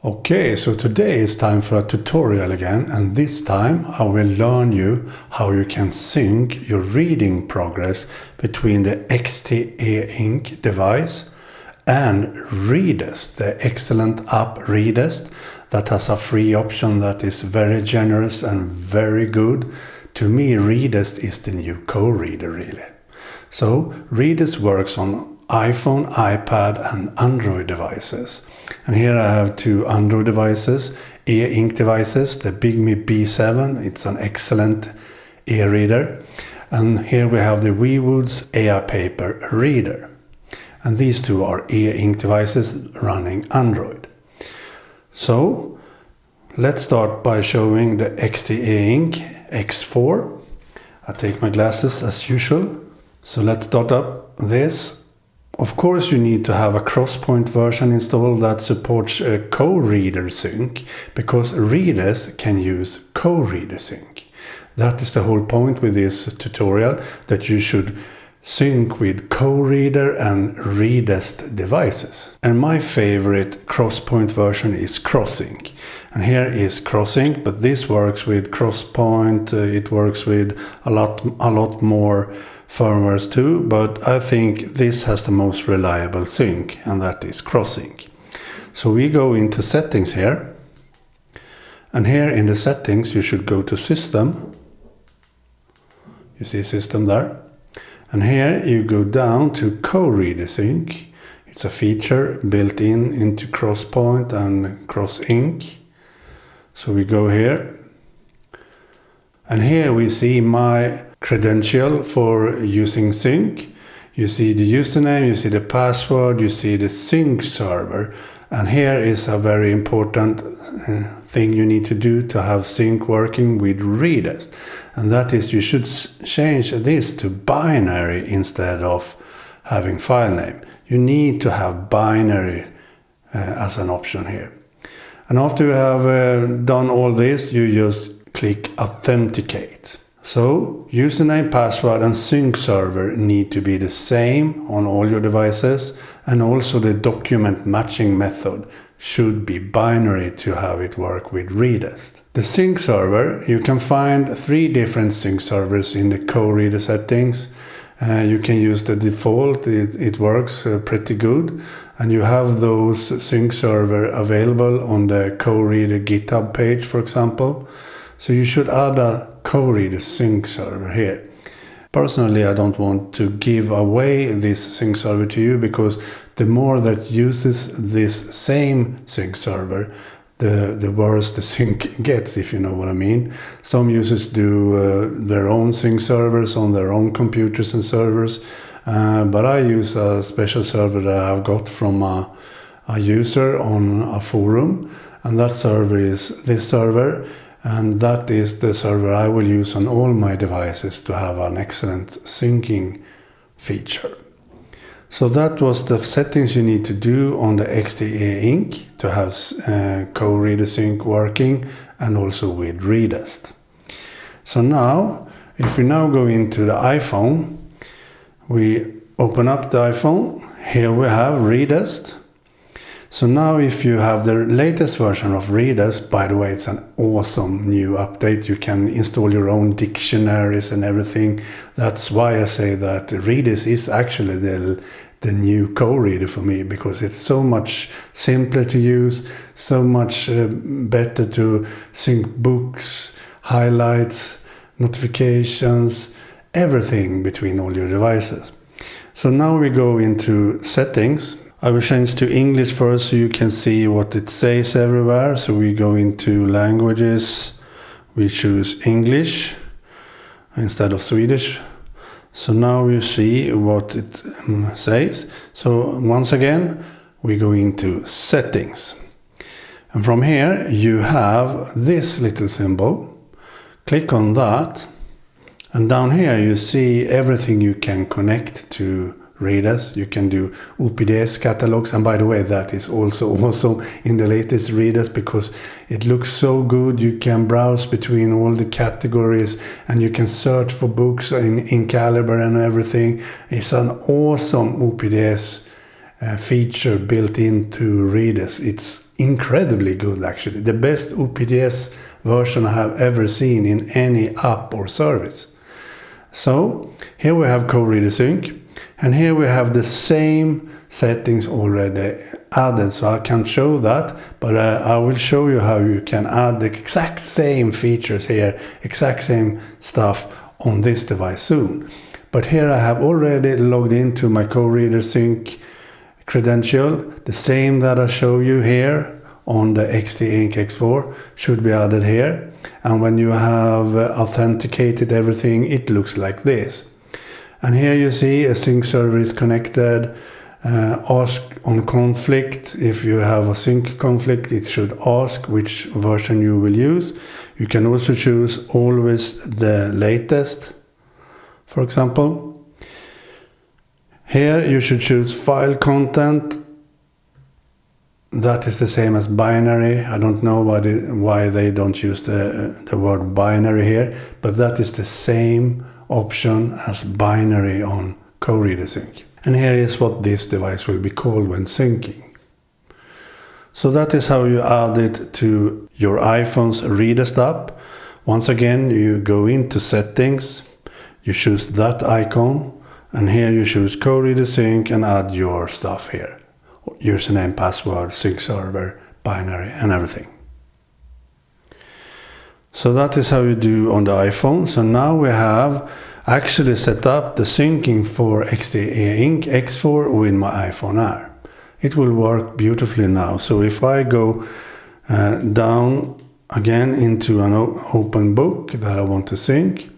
Okay, so today is time for a tutorial again, and this time I will learn you how you can sync your reading progress between the XTEINK device and Readest, the excellent app Readest that has a free option that is very generous and very good. To me, Readest is the new co-reader really. So Readest works on iPhone, iPad and Android devices. And here I have two Android devices, XTEINK devices, the Bigme B7, it's an excellent e-reader. And here we have the WeWoods AI Paper reader. And these two are XTEINK devices running Android. So let's start by showing the XTEINK X4. I take my glasses as usual. So let's start up this. Of course you need to have a Crosspoint version installed that supports a co-reader sync, because Readest can use co-reader sync. That is the whole point with this tutorial, that you should sync with co-reader and Readest devices. And my favorite Crosspoint version is CrossSync. And here is CrossSync, but this works with Crosspoint, it works with a lot more firmwares too, but I think this has the most reliable sync, and that is CrossSync. So we go into settings here, and here in the settings you should go to system. You see system there, and here you go down to co-reader sync. It's a feature built into Crosspoint and CrossSync. So we go here, and here we see my credential for using sync. You see the username, you see the password, you see the sync server. And here is a very important thing you need to do to have sync working with Readest. And that is, you should change this to binary instead of having file name. You need to have binary as an option here. And after you have done all this, you just click authenticate. So username, password and sync server need to be the same on all your devices, and also the document matching method should be binary to have it work with Readest. The sync server, you can find 3 different sync servers in the co-reader settings. You can use the default, it works pretty good, and you have those sync server available on the co-reader GitHub page, for example. So you should add a co-reader sync server here. Personally, I don't want to give away this sync server to you, because the more that uses this same sync server, the worse the sync gets, if you know what I mean. Some users do their own sync servers on their own computers and servers, but I use a special server that I've got from a user on a forum, and that server is this server. And that is the server I will use on all my devices to have an excellent syncing feature. So that was the settings you need to do on the XTEINK to have co-reader sync working, and also with Readest. So now, if we now go into the iPhone, we open up the iPhone. Here we have Readest. So now if you have the latest version of Readest, by the way, it's an awesome new update. You can install your own dictionaries and everything. That's why I say that Readest is actually the new co-reader for me, because it's so much simpler to use, so much better to sync books, highlights, notifications, everything between all your devices. So now we go into settings. I will change to English first so you can see what it says everywhere. So we go into languages, we choose English instead of Swedish. So now you see what it says. So once again, we go into settings. And from here you have this little symbol. Click on that. And down here you see everything you can connect to Readest. You can do UPDS catalogs, and by the way, that is also awesome in the latest Readest, because it looks so good. You can browse between all the categories, and you can search for books in caliber and everything. It's an awesome UPDS feature built into Readest. It's incredibly good actually. The best OPDS version I have ever seen in any app or service. So here we have koreader sync, and here we have the same settings already added, so I can't show that, but I will show you how you can add the exact same features here, exact same stuff on this device soon. But here I have already logged into my koreader sync credential, the same that I show you here on the XTEINK X4 should be added here. And when you have authenticated everything, it looks like this. And here you see a sync server is connected. Ask on conflict. If you have a sync conflict, it should ask which version you will use. You can also choose always the latest, for example. Here you should choose file content. That is the same as binary. I don't know why they don't use the word binary here, but that is the same option as binary on koreader sync. And here is what this device will be called when syncing. So that is how you add it to your iPhone's Readest app. Once again, you go into settings, you choose that icon, and here you choose koreader sync and add your stuff here. Username, password, sync server, binary, and everything. So that is how you do on the iPhone. So now we have actually set up the syncing for XTEINK X4 with my iPhone Air. It will work beautifully now. So if I go down again into an open book that I want to sync,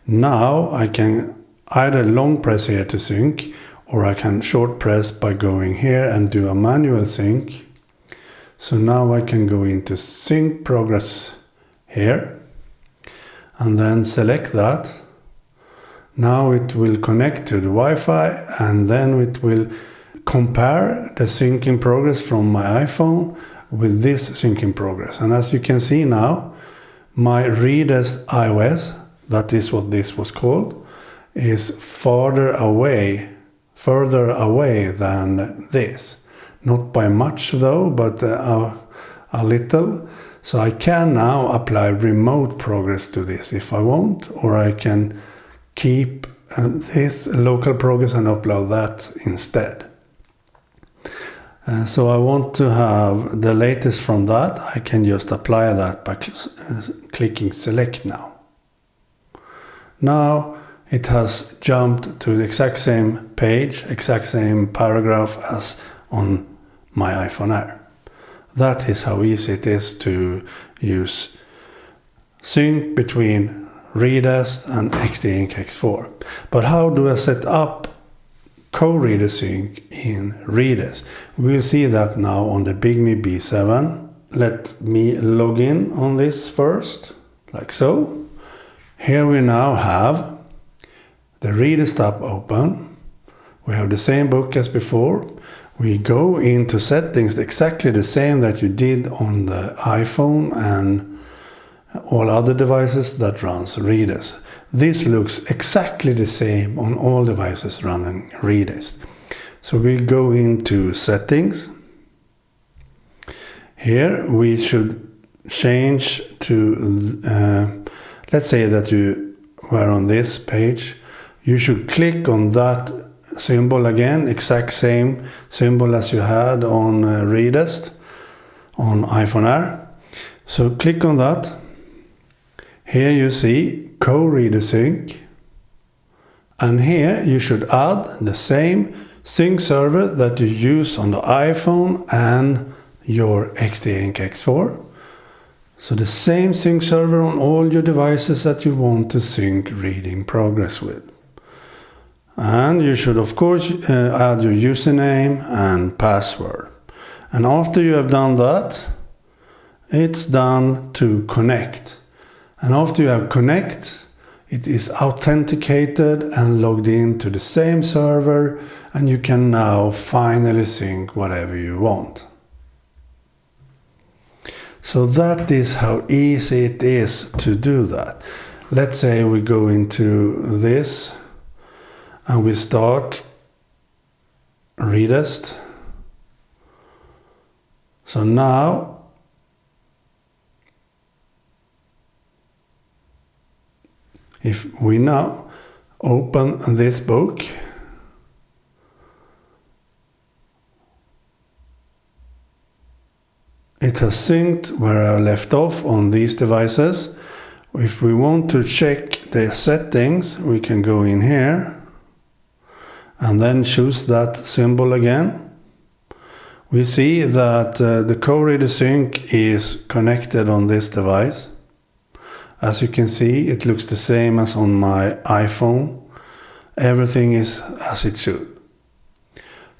now I can either long press here to sync, or I can short press by going here and do a manual sync. So now I can go into sync progress here and then select that. Now it will connect to the Wi-Fi, and then it will compare the syncing progress from my iPhone with this syncing progress. And as you can see now, my Readest iOS, that is what this was called, is further away than this. Not by much though, but a little. So I can now apply remote progress to this if I want, or I can keep this local progress and upload that instead. So I want to have the latest from that. I can just apply that by clicking select now. Now it has jumped to the exact same page, exact same paragraph as on my iPhone Air. That is how easy it is to use sync between Readest and XTEINK X4. But how do I set up koreader sync in Readest? We'll see that now on the BigMe B7. Let me log in on this first, like so. Here we now have the Readest app open. We have the same book as before. We go into settings exactly the same that you did on the iPhone and all other devices that runs Readest. This looks exactly the same on all devices running Readest. So we go into settings. Here we should change to, let's say that you were on this page. You should click on that symbol again, exact same symbol as you had on Readest on iPhone Air. So click on that. Here you see koreader sync, and here you should add the same sync server that you use on the iPhone and your XTEINK X4. So the same sync server on all your devices that you want to sync reading progress with. And you should of course add your username and password. And after you have done that, it's done to connect. And after you have connect, it is authenticated and logged into the same server, and you can now finally sync whatever you want. So that is how easy it is to do that. Let's say we go into this and we start Readest. So now if we now open this book, it has synced where I left off on these devices. If we want to check the settings, we can go in here and then choose that symbol again. We see that the koreader sync is connected on this device. As you can see, it looks the same as on my iPhone. Everything is as it should.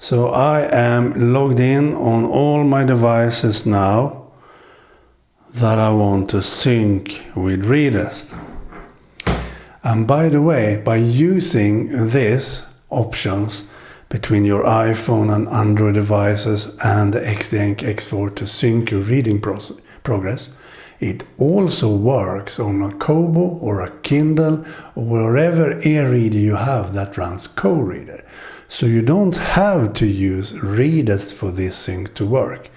So I am logged in on all my devices now that I want to sync with Readest. And by the way, by using these options between your iPhone and Android devices and the XTEINK X4 to sync your reading progress, it also works on a Kobo or a Kindle or wherever e-reader you have that runs koreader. So you don't have to use Readest for this sync to work.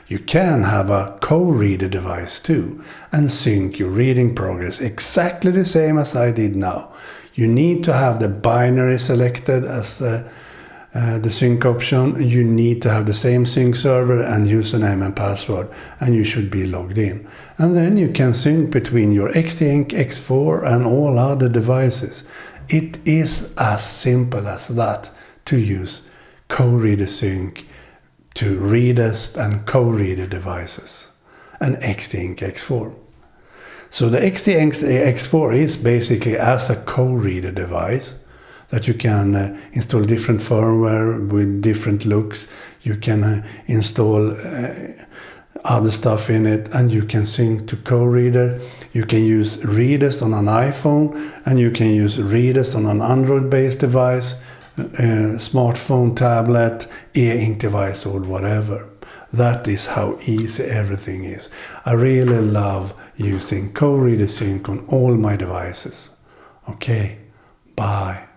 You can have a koreader device too and sync your reading progress exactly the same as I did now. You need to have the binary selected as the sync option. You need to have the same sync server and username and password, and you should be logged in. And then you can sync between your XTEINK X4 and all other devices. It is as simple as that to use koreader sync to Readest and koreader devices and XTEINK X4. So the XTEINK X4 is basically as a koreader device that you can install different firmware with different looks. You can install other stuff in it, and you can sync to koreader. You can use Readest on an iPhone, and you can use Readest on an Android-based device, smartphone, tablet, e-ink device, or whatever. That is how easy everything is. I really love using koreader sync on all my devices. Okay, bye.